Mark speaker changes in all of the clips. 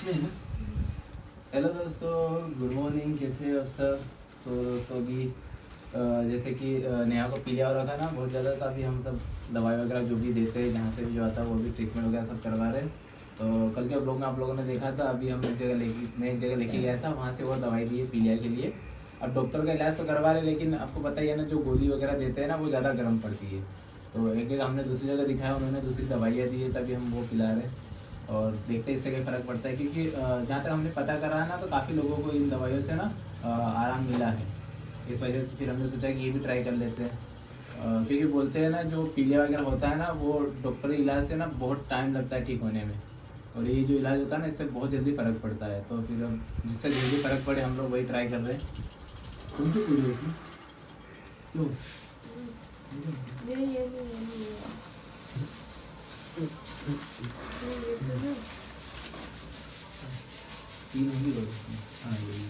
Speaker 1: Hello दोस्तों, good morning. कैसे हो सब? दोस्तों भी जैसे कि नेहा को पीलिया हो रखा है ना बहुत ज़्यादा, तो अभी हम सब दवाई वगैरह जो भी देते हैं जहाँ से भी जो आता है वो भी ट्रीटमेंट वगैरह सब करवा रहे हैं। तो कल के ब्लॉग में आप लोगों ने देखा था, अभी हम एक जगह लेके गया था, वहाँ से वो दवाई दी है पीलिया के लिए। अब डॉक्टर का इलाज तो करवा रहे, लेकिन आपको पता ही है ना, जो गोली वगैरह देते हैं ना वो ज़्यादा गर्म पड़ती है। तो एक जगह हमने दूसरी जगह दिखाया, उन्होंने दूसरी दवाइयाँ दी है, तभी हम वो पिला रहे हैं। और देखते हैं इससे क्या फ़र्क पड़ता है, क्योंकि जहाँ तक हमने पता करा है ना, तो काफ़ी लोगों को इन दवाइयों से ना आराम मिला है। इस वजह से फिर हमने सोचा कि ये भी ट्राई कर लेते हैं। क्योंकि बोलते हैं ना, जो पीलिया वगैरह होता है ना, वो डॉक्टरी इलाज से ना बहुत टाइम लगता है ठीक होने में। और ये जो इलाज होता है ना, इससे बहुत जल्दी फ़र्क पड़ता है। तो फिर हम जिससे जल्दी फ़र्क पड़े हम लोग वही ट्राई कर रहे हैं। तुम क्यों पी रही हो? क्यों? तीन होगी दो। हाँ यही।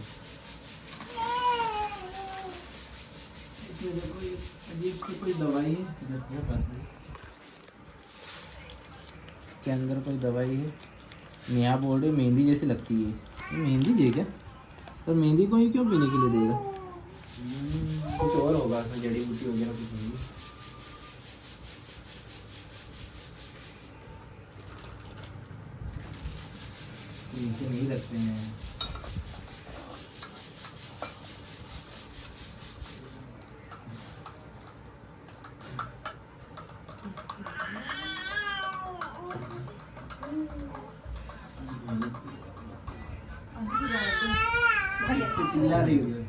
Speaker 1: इसमें देखो ये अजीब सी कोई दवाई है, इधर मेरे पास में। इसके अंदर कोई दवाई है, नेहा बोल रही मेहंदी जैसी लगती है। ये मेहंदी जी है क्या? तो मेहंदी को ही क्यों पीने के लिए देगा? कुछ और होगा, जड़ी बूटी वगैरह कुछ होगी। नीचे नहीं रखते हैं। चिल्ला रही है।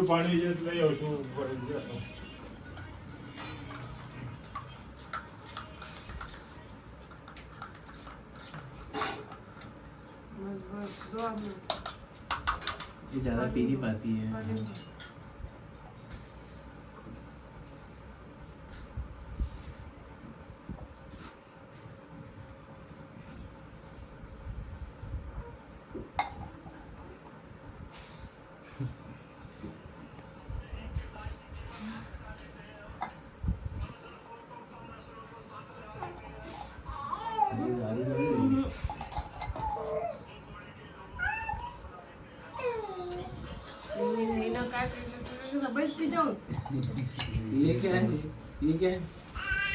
Speaker 2: पाणी येत नाही औषध
Speaker 1: ये ज़्यादा पी नहीं पाती है। ये क्या है? ये क्या है?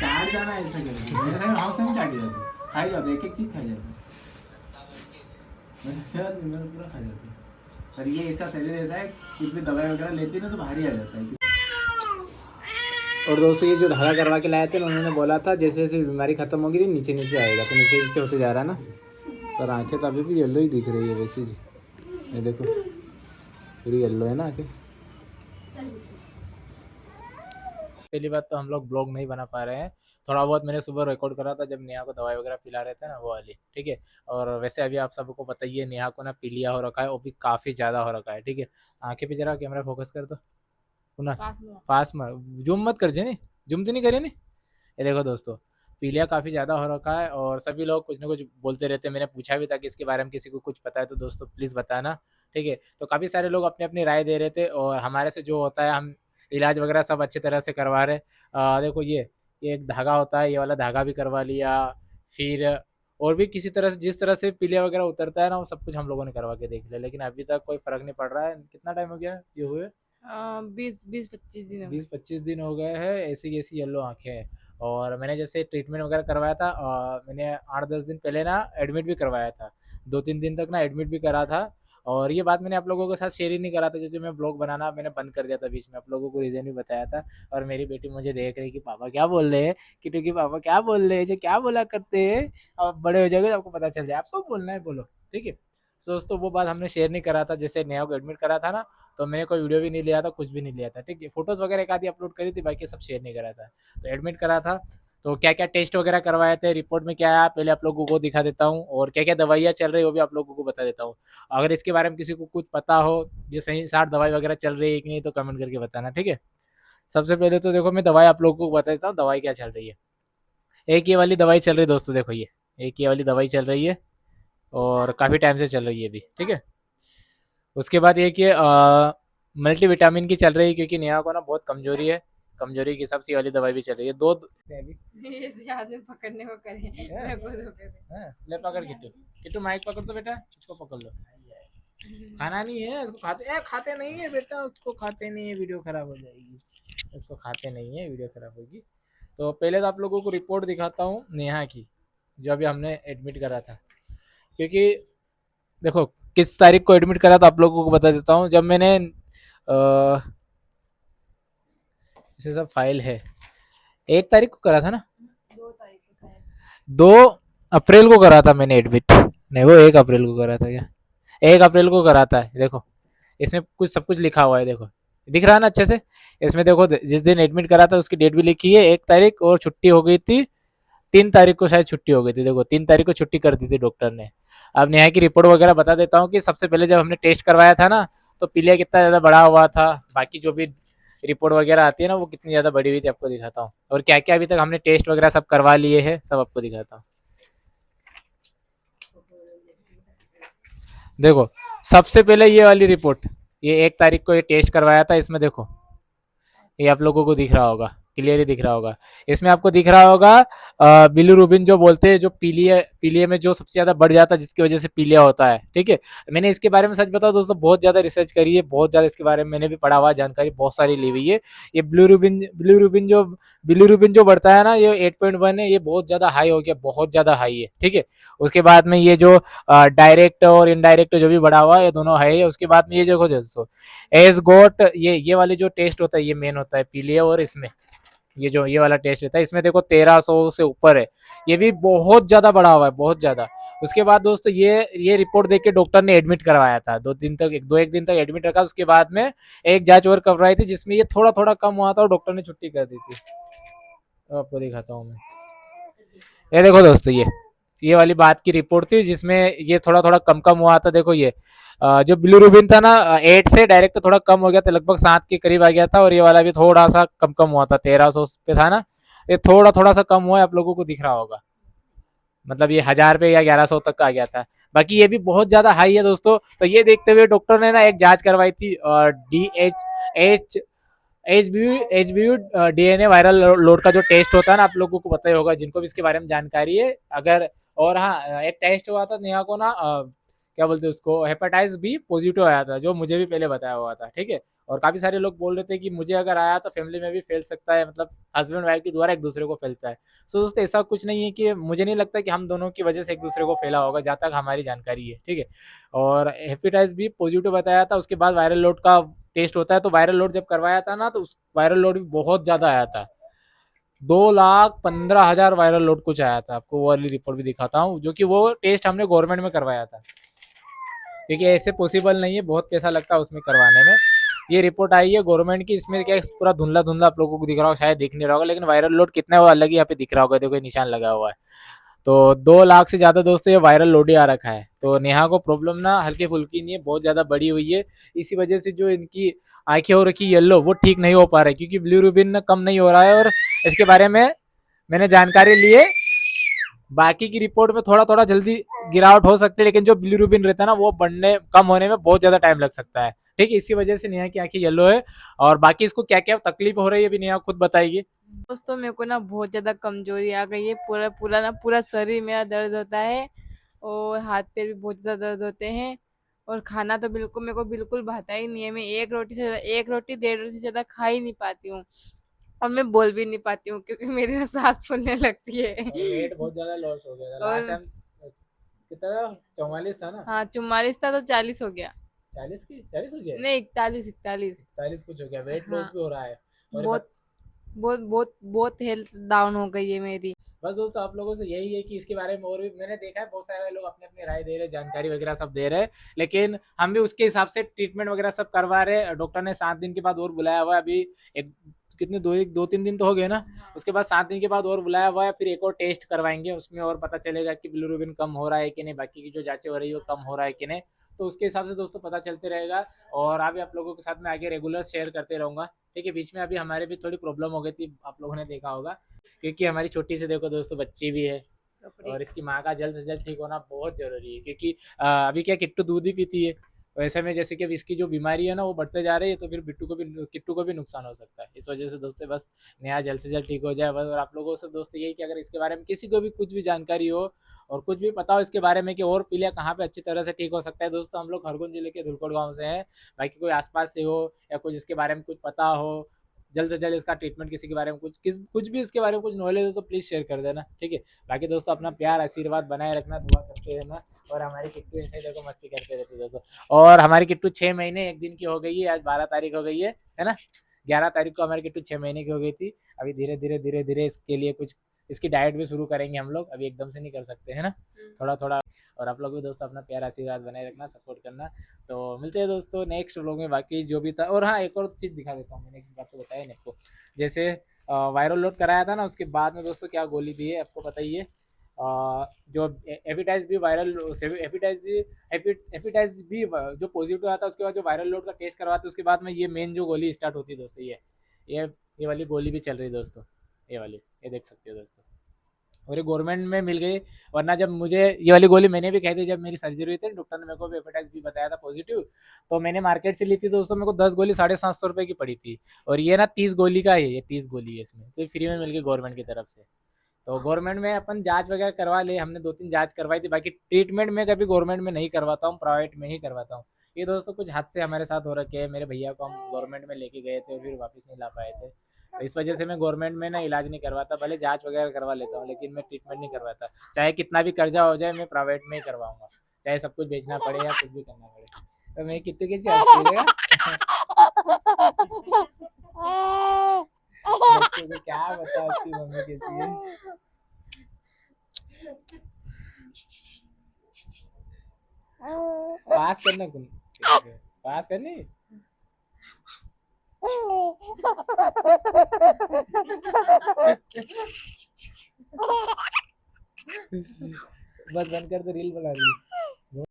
Speaker 1: चाट जाना ऐसा करके मेरे घर हाउस में चाटी जाती, खाई जाती, एक एक चीज खाई जाती। मैंने पूरा खा जाती। पर ये इसका शरीर ऐसा है, कुछ भी दवाई वगैरह लेती है ना तो भारी आ जाता है। और दोस्तों, ये जो धागा करवा के लाए थे ना, उन्होंने बोला था जैसे जैसे बीमारी खत्म होगी नीचे नीचे आएगा, तो नीचे नीचे होते जा रहा है ना। पर आंखें तो अभी भी येलो ही दिख रही है वैसे जी। ये देखो पूरी येलो है ना आंखें। पहली बात तो हम लोग ब्लॉग नहीं बना पा रहे हैं, थोड़ा बहुत मैंने सुबह रिकॉर्ड करा था जब नेहा को दवाई वगैरह पिला रहे थे ना, वो वाली, ठीक है। और वैसे अभी आप सबको बताइए, नेहा को ना पीलिया हो रखा है, वो भी काफ़ी ज़्यादा हो रखा है, ठीक है। आंखें पे जरा कैमरा फोकस कर दो ना, पास में जूम मत कर जे नहीं, जूम तो नहीं करे नहीं। ये देखो दोस्तों, पीलिया काफ़ी ज़्यादा हो रखा है और सभी लोग कुछ ना कुछ बोलते रहते हैं। मैंने पूछा भी था कि इसके बारे में किसी को कुछ पता है तो दोस्तों प्लीज़ बताना, ठीक है। तो काफ़ी सारे लोग अपनी अपनी राय दे रहे थे और हमारे से जो होता है हम इलाज वगैरह सब अच्छी तरह से करवा रहे। देखो ये एक धागा होता है, ये वाला धागा भी करवा लिया, फिर और भी किसी तरह से जिस तरह से पीलिया वगैरह उतरता है ना, वो सब कुछ हम लोगों ने करवा के देख लिया, लेकिन अभी तक कोई फ़र्क नहीं पड़ रहा है। कितना टाइम हो गया ये हुए?
Speaker 3: 20-25 दिन
Speaker 1: 20-25 दिन हो गए हैं, ऐसी की ऐसी येलो आंखें हैं। और मैंने जैसे ट्रीटमेंट वगैरह करवाया था, मैंने 8-10 दिन पहले ना एडमिट भी करवाया था, 2-3 दिन तक ना एडमिट भी करा था। और ये बात मैंने आप लोगों के साथ शेयर ही नहीं करा था, क्योंकि मैं ब्लॉग बनाना मैंने बंद कर दिया था बीच में, आप लोगों को रीज़न भी बताया था। और मेरी बेटी मुझे देख रही कि पापा क्या बोल रहे हैं, कि क्योंकि पापा क्या बोल रहे हैं, जो क्या बोला करते हैं, अब बड़े हो जाओगे तो आपको पता चल जाए, आपको बोलना है बोलो, ठीक है। सो दोस्तों, वो बात हमने शेयर नहीं करा था। जैसे नेहा को एडमिट करा था ना, तो मैंने कोई वीडियो भी नहीं लिया था, कुछ भी नहीं लिया था, ठीक है। फोटोज़ वगैरह एक आधी अपलोड करी थी, बाकी सब शेयर नहीं करा था। तो एडमिट करा था, तो क्या क्या टेस्ट वगैरह करवाए थे, रिपोर्ट में क्या आया, पहले आप लोगों को दिखा देता हूँ, और क्या क्या दवाइयाँ चल रही है वो भी आप लोगों को बता देता हूँ। अगर इसके बारे में किसी को कुछ पता हो, ये सही साठ दवाई वगैरह चल रही है कि नहीं, तो कमेंट करके बताना, ठीक है। सबसे पहले तो देखो, मैं दवाई आप लोगों को बता देता हूँ, दवाई क्या चल रही है। एक ये वाली दवाई चल रही है दोस्तों, देखो ये एक ये वाली दवाई चल रही है, और काफ़ी टाइम से चल रही है अभी, ठीक है। उसके बाद ये कि मल्टीविटामिन की चल रही है, क्योंकि नेहा को ना बहुत कमजोरी है, कमजोरी के हिसाब से ये वाली दवाई भी चल रही है। दो अभी
Speaker 3: ये ज्यादा पकड़ने को करे मेरे को तो करे।
Speaker 1: हाँ, ले पकड़ किट्टू, किट्टू माइक पकड़ तो बेटा, इसको पकड़ लो। खाना नहीं है उसको, खाते नहीं है बेटा, उसको खाते नहीं है, वीडियो खराब हो जाएगी। उसको खाते नहीं है, वीडियो खराब होगी। तो पहले तो आप लोगों को रिपोर्ट दिखाता हूँ नेहा की, जो अभी हमने एडमिट करा था। क्योंकि देखो किस तारीख को एडमिट करा था आप लोगों को बता देता हूँ। जब मैंने इसे सब फाइल है, 1 तारीख को करा था ना,
Speaker 3: 2 तारीख को शायद।
Speaker 1: 2 अप्रैल को करा था मैंने एडमिट। नहीं, वो 1 अप्रैल को करा था क्या? 1 अप्रैल को कराता है। देखो इसमें कुछ सब कुछ लिखा हुआ है, देखो दिख रहा है ना अच्छे से। इसमें देखो जिस दिन एडमिट करा था उसकी डेट भी लिखी है, 1 तारीख, और छुट्टी हो गई थी 3 तारीख को, शायद छुट्टी हो गई थी। देखो 3 तारीख को छुट्टी कर दी थी डॉक्टर ने। अब नेहा की रिपोर्ट वगैरह बता देता हूँ कि सबसे पहले जब हमने टेस्ट करवाया था ना, तो पीलिया कितना ज़्यादा बड़ा हुआ था, बाकी जो भी रिपोर्ट वगैरह आती है ना वो कितनी ज़्यादा बड़ी हुई थी आपको दिखाता हूँ, और क्या क्या अभी तक हमने टेस्ट वगैरह सब करवा लिए हैं, सब आपको दिखाता हूँ। देखो सबसे पहले ये वाली रिपोर्ट, ये 1 तारीख को ये टेस्ट करवाया था। इसमें देखो ये आप लोगों को दिख रहा होगा, क्लियरली दिख रहा होगा। इसमें आपको दिख रहा होगा बिलिरुबिन जो बोलते हैं, जो पीलिया में जो सबसे ज्यादा बढ़ जाता है, जिसकी वजह से पीलिया होता है। ठीक है, मैंने इसके बारे में सच बताऊं दोस्तों, बहुत ज्यादा रिसर्च करी है, बहुत ज्यादा इसके बारे में मैंने भी पढ़ा हुआ, जानकारी बहुत सारी ली हुई है। ये बिलिरुबिन जो बढ़ता है ना, ये 8.1 है, ये बहुत ज्यादा हाई हो गया, बहुत ज्यादा हाई है। ठीक है, उसके बाद में ये जो डायरेक्ट और इनडायरेक्ट जो भी बढ़ा हुआ है, ये दोनों हाई है। उसके बाद में ये देखो दोस्तों, एज गोट, ये वाले जो टेस्ट होता है ये मेन होता है पीलिया, और इसमें ये वाला टेस्ट रहता है, इसमें देखो 1300 से ऊपर है, ये भी बहुत ज्यादा बढ़ा हुआ है, बहुत ज्यादा। उसके बाद दोस्तों ये रिपोर्ट देख के डॉक्टर ने एडमिट करवाया था, 1 दिन तक एडमिट रखा। उसके बाद में एक जांच और करवाई थी जिसमें ये थोड़ा थोड़ा कम हुआ था और डॉक्टर ने छुट्टी कर दी थी। तो आपको दिखाता हूँ मैं, ये देखो दोस्तों, ये वाली बात की रिपोर्ट थी जिसमें ये थोड़ा थोड़ा कम कम हुआ था। देखो ये जो बिलिरुबिन था ना, 8 से डायरेक्ट थोड़ा कम हो गया था, लगभग 7 के करीब आ गया था, और ये वाला भी थोड़ा सा कम कम हुआ था, 1300 पे था ना, ये थोड़ा थोड़ा सा कम हुआ है, आप लोगों को दिख रहा होगा। मतलब ये 1000 पे या 1100 तक का आ गया था, बाकी ये भी बहुत ज्यादा हाई है दोस्तों। तो ये देखते हुए डॉक्टर ने ना एक जांच करवाई थी, DHH एचबीयू डीएनए वायरल लोड का जो टेस्ट होता है ना, आप लोगों को पता ही होगा जिनको भी इसके बारे में जानकारी है। अगर और हाँ, एक टेस्ट हुआ था नेहा को ना, क्या बोलते हैं उसको, हेपेटाइटिस बी पॉजिटिव आया था, जो मुझे भी पहले बताया हुआ था। ठीक है, और काफी सारे लोग बोल रहे थे कि मुझे अगर आया तो फैमिली में भी फैल सकता है, मतलब हस्बैंड वाइफ के द्वारा एक दूसरे को फैलता है। सो दोस्तों ऐसा कुछ नहीं है, कि मुझे नहीं लगता कि हम दोनों की वजह से एक दूसरे को फैला होगा, जहाँ तक हमारी जानकारी है। ठीक है, और हेपेटाइटिस बी पॉजिटिव बताया था। उसके बाद वायरल लोड का टेस्ट होता है, तो वायरल लोड जब करवाया था ना, तो उस वायरल लोड भी बहुत ज्यादा आया था, 2,15,000 वायरल लोड कुछ आया था। आपको वो वाली रिपोर्ट भी दिखाता हूँ, जो कि वो टेस्ट हमने गवर्नमेंट में करवाया था, क्योंकि ऐसे पॉसिबल नहीं है, बहुत पैसा लगता है उसमें करवाने में। ये रिपोर्ट आई है गवर्नमेंट की, इसमें क्या पूरा धुंधला धुंधला आप लोगों को दिख रहा होगा, शायद दिख नहीं रहा होगा, लेकिन वायरल लोड कितना है वो अलग ही यहाँ पे दिख रहा होगा, देखो निशान लगा हुआ है। तो 2 लाख से ज्यादा दोस्तों ये वायरल लोड ही आ रखा है। तो नेहा को प्रॉब्लम ना हल्की फुल्की नहीं है, बहुत ज्यादा बड़ी हुई है। इसी वजह से जो इनकी आंखें हो रखी येलो, वो ठीक नहीं हो पा रही, क्योंकि बिलिरुबिन कम नहीं हो रहा है। और इसके बारे में मैंने जानकारी ली है, बाकी की रिपोर्ट में थोड़ा थोड़ा जल्दी गिरावट हो सकती है, लेकिन जो बिलिरुबिन रहता है ना, वो बढ़ने कम होने में बहुत ज्यादा टाइम लग सकता है। ठीक है, इसी वजह से नेहा की आंखें येलो है। और बाकी इसको क्या क्या तकलीफ हो रही है अभी नेहा खुद बताएगी।
Speaker 3: दोस्तों मेरे को ना बहुत ज्यादा कमजोरी आ गई है, पूरा पूरा ना पूरा शरीर मेरा दर्द होता है, और हाथ पैर भी बहुत ज्यादा दर्द होते हैं, और खाना तो बिल्कुल मेरे को बिल्कुल भाता ही नहीं है। मैं एक रोटी से 1 रोटी 1.5 रोटी से ज्यादा खा ही नहीं पाती हूँ, और मैं बोल भी नहीं पाती हूँ, क्योंकि मेरी ना सांस फूलने लगती है।
Speaker 1: वेट बहुत ज्यादा लॉस हो गया था लास्ट
Speaker 3: और
Speaker 1: टाइम, कितना था? 44 था ना?
Speaker 3: हाँ, 44 था तो 40 हो गया।
Speaker 1: 40 हो गया,
Speaker 3: नहीं, 41 41।
Speaker 1: 41 कुछ हो गया, वेट लॉस
Speaker 3: हाँ,
Speaker 1: भी हो रहा है। और
Speaker 3: बहुत बहुत बहुत बहुत हेल्थ डाउन हो गई है मेरी।
Speaker 1: बस दोस्तों आप लोगों से यही है कि इसके बारे में और भी मैंने देखा है, बहुत सारे लोग अपने अपनी राय दे रहे हैं, जानकारी वगैरह सब दे रहे हैं, लेकिन हम भी उसके हिसाब से ट्रीटमेंट वगैरह सब करवा रहे हैं। डॉक्टर ने 7 दिन के बाद और बुलाया हुआ है, अभी एक कितने 2-3 दिन तो हो गए ना, उसके बाद 7 दिन के बाद और बुलाया हुआ है, फिर एक और टेस्ट करवाएंगे, उसमें और पता चलेगा कि बिलिरुबिन कम हो रहा है कि नहीं, बाकी की जो जांचें हो रही है वो कम हो रहा है कि नहीं। तो उसके हिसाब से दोस्तों पता चलते रहेगा, और अभी आप लोगों के साथ में आगे रेगुलर शेयर करते रहूंगा। ठीक है, बीच में अभी हमारे भी थोड़ी प्रॉब्लम हो गई थी, आप लोगों ने देखा होगा, क्योंकि हमारी छोटी से देखो दोस्तों बच्ची भी है, और इसकी माँ का जल्द से जल्द ठीक होना बहुत जरूरी है, क्योंकि अभी क्या किट्टू दूध ही पीती है, वैसे में जैसे कि अब इसकी जो बीमारी है ना वो बढ़ते जा रही है, तो फिर किट्टू को भी नुकसान हो सकता है। इस वजह से दोस्तों बस नेहा जल्द से जल्द ठीक हो जाए बस। और आप लोगों से दोस्तों यही कि अगर इसके बारे में किसी को भी कुछ भी जानकारी हो और कुछ भी पता हो इसके बारे में कि और पीलिया कहाँ पे अच्छी तरह से ठीक हो सकता है, दोस्तों हम लोग खरगोन जिले के धुलकोट गाँव से हैं। बाकी कोई आसपास से हो या कुछ इसके बारे में कुछ पता हो, जल्द से जल्द इसका ट्रीटमेंट किसी के बारे में कुछ भी इसके बारे में कुछ नॉलेज हो तो प्लीज़ शेयर कर देना, ठीक है। बाकी दोस्तों अपना प्यार आशीर्वाद बनाए रखना, दुआ करते रहना। और हमारी किट्टू ऐसे ही देखो मस्ती करते रहती है दोस्तों। और हमारी किट्टू 6 महीने 1 दिन की हो गई है, आज 12 तारीख हो गई है ना। 11 तारीख को हमारी किट्टू 6 महीने की हो गई थी। अभी धीरे धीरे इसके लिए कुछ इसकी डाइट भी शुरू करेंगे हम लोग, अभी एकदम से नहीं कर सकते है ना, थोड़ा थोड़ा। और आप लोग भी दोस्तों अपना प्यार आशीर्वाद बनाए रखना, सपोर्ट करना। तो मिलते हैं दोस्तों नेक्स्ट व्लॉग में, बाकी जो भी था। और हाँ एक और चीज़ दिखा देता हूँ, मैंने एक बात तो बताया नहीं आपको। जैसे वायरल लोड कराया था ना, उसके बाद में दोस्तों क्या गोली दी है आपको पता ही है। जो hepatitis B viral hepatitis B जो पॉजिटिव आता है, उसके बाद जो वायरल लोड का टेस्ट करवाते उसके बाद में ये मेन जो गोली स्टार्ट होती है दोस्तों, ये ये वाली गोली भी चल रही है दोस्तों। ये वाली, ये देख सकते हो दोस्तों। और ये गवर्नमेंट में मिल गई। वरना जब मुझे ये वाली गोली मैंने भी खाई थी, जब मेरी सर्जरी हुई थी डॉक्टर ने मेरे को भी हेपेटाइटिस बी बताया था पॉजिटिव, तो मैंने मार्केट से ली थी दोस्तों, मेरे को 10 गोली 750 रुपये की पड़ी थी। और ये ना 30 गोली का है, ये 30 गोली है इसमें, तो फ्री में मिल गई गवर्नमेंट की तरफ से। तो गवर्नमेंट में अपन जांच वगैरह करवा ले, हमने 2-3 जांच करवाई थी। बाकी ट्रीटमेंट में कभी गवर्नमेंट में नहीं करवाता हूँ, प्राइवेट में ही करवाता हूँ। ये दोस्तों कुछ हादसे हमारे साथ हो रखे हैं। मेरे भैया को हम गवर्नमेंट में लेके गए थे, फिर वापस नहीं ला पाए थे, तो इस वजह से मैं गवर्नमेंट में ना इलाज नहीं करवाता। भले जांच वगैरह करवा लेता हूँ, लेकिन मैं ट्रीटमेंट नहीं करवाता। चाहे कितना भी कर्जा हो जाए, मैं प्राइवेट में ही करवाऊंगा, चाहे सब कुछ बेचना पड़े या कुछ भी करना पड़े। तो मैं कितने कैसी हंसती है बच्चों को क्या बता उसकी मम्मी कैसी है। पास करना कौन, पास करनी। बस बंद कर दो, रील बना रही है।